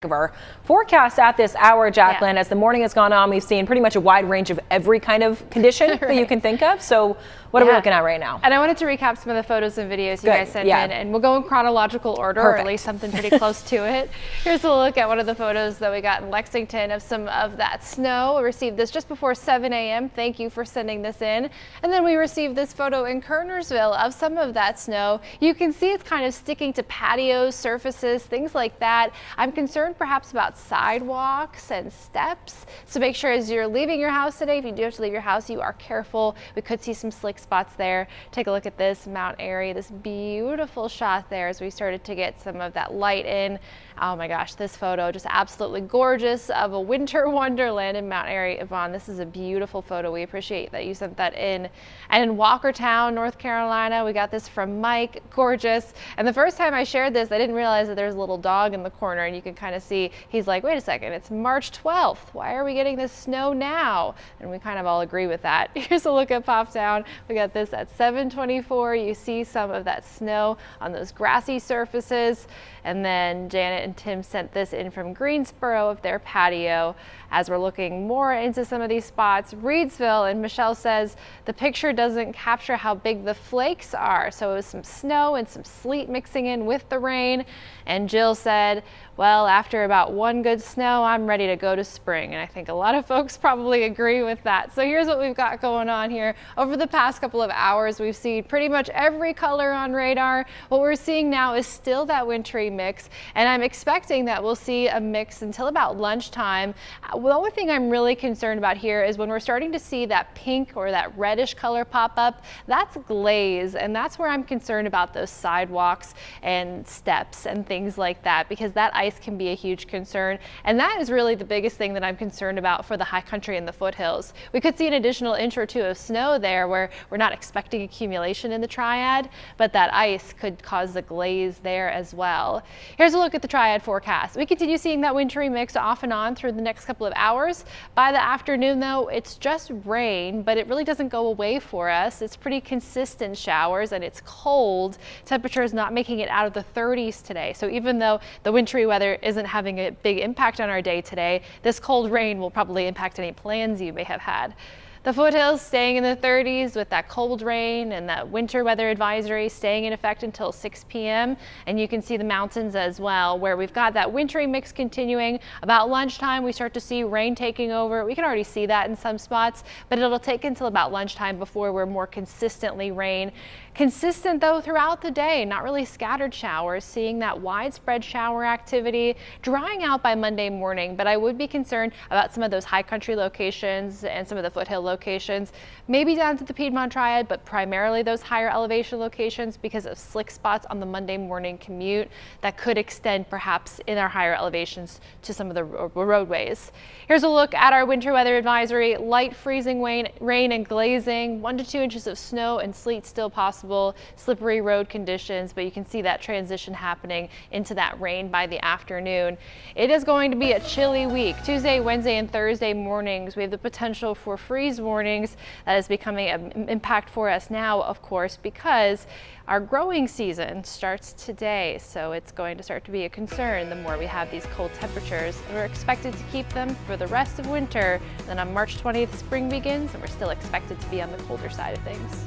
Of our forecast at this hour, Jacqueline. As the morning has gone on, we've seen pretty much a wide range of every kind of condition that you can think of. So what are we looking at right now? And I wanted to recap some of the photos and videos you guys sent in, and we'll go in chronological order, or at least something pretty close to it. Here's a look at one of the photos that we got in Lexington of some of that snow. We received this just before 7 a.m. Thank you for sending this in. And then we received this photo in Kernersville of some of that snow. You can see it's kind of sticking to patios, surfaces, things like that. I'm concerned perhaps about sidewalks and steps. So make sure as you're leaving your house today, if you do have to leave your house, you are careful. We could see some slick spots there. Take a look at this Mount Airy, this beautiful shot there as we started to get some of that light in. Oh my gosh, this photo just absolutely gorgeous of a winter wonderland in Mount Airy. Yvonne, this is a beautiful photo. We appreciate that you sent that in. And in Walkertown, North Carolina, we got this from Mike. Gorgeous. And the first time I shared this, I didn't realize that there's a little dog in the corner, and you can kind of see he's like, wait a second, it's March 12th. Why are we getting this snow now? And we kind of all agree with that. Here's a look at Poptown. We got this at 7:24. You see some of that snow on those grassy surfaces. And then Janet and Tim sent this in from Greensboro of their patio. As we're looking more into some of these spots, Reedsville, and Michelle says the picture doesn't capture how big the flakes are. So it was some snow and some sleet mixing in with the rain. And Jill said, well, after about one good snow, I'm ready to go to spring. And I think a lot of folks probably agree with that. So here's what we've got going on here. Over the past couple of hours, we've seen pretty much every color on radar. What we're seeing now is still that wintry mix, and I'm expecting that we'll see a mix until about lunchtime. The only thing I'm really concerned about here is when we're starting to see that pink or that reddish color pop up, that's glaze, and that's where I'm concerned about those sidewalks and steps and things like that, because that ice can be a huge concern, and that is really the biggest thing that I'm concerned about for the high country and the foothills. We could see an additional inch or two of snow there where we're not expecting accumulation in the triad, but that ice could cause the glaze there as well. Here's a look at the triad forecast. We continue seeing that wintry mix off and on through the next couple of hours. By the afternoon though, it's just rain, but it really doesn't go away for us. It's pretty consistent showers, and it's cold. Temperatures not making it out of the 30s today. So even though the wintry weather isn't having a big impact on our day today, this cold rain will probably impact any plans you may have had. The foothills staying in the 30s with that cold rain and that winter weather advisory staying in effect until 6 p.m. And you can see the mountains as well, where we've got that wintry mix continuing. About lunchtime, we start to see rain taking over. We can already see that in some spots, but it'll take until about lunchtime before we're more consistently rain. Consistent though throughout the day, not really scattered showers, seeing that widespread shower activity drying out by Monday morning, but I would be concerned about some of those high country locations and some of the foothill locations, maybe down to the Piedmont Triad, but primarily those higher elevation locations because of slick spots on the Monday morning commute that could extend perhaps in our higher elevations to some of the roadways. Here's a look at our winter weather advisory. Light freezing rain and glazing, 1 to 2 inches of snow and sleet still possible. Slippery road conditions, but you can see that transition happening into that rain by the afternoon. It is going to be a chilly week. Tuesday, Wednesday, and Thursday mornings, we have the potential for freeze warnings. That is becoming an impact for us now, of course, because our growing season starts today. So it's going to start to be a concern the more we have these cold temperatures. And we're expected to keep them for the rest of winter. Then on March 20th, spring begins, and we're still expected to be on the colder side of things.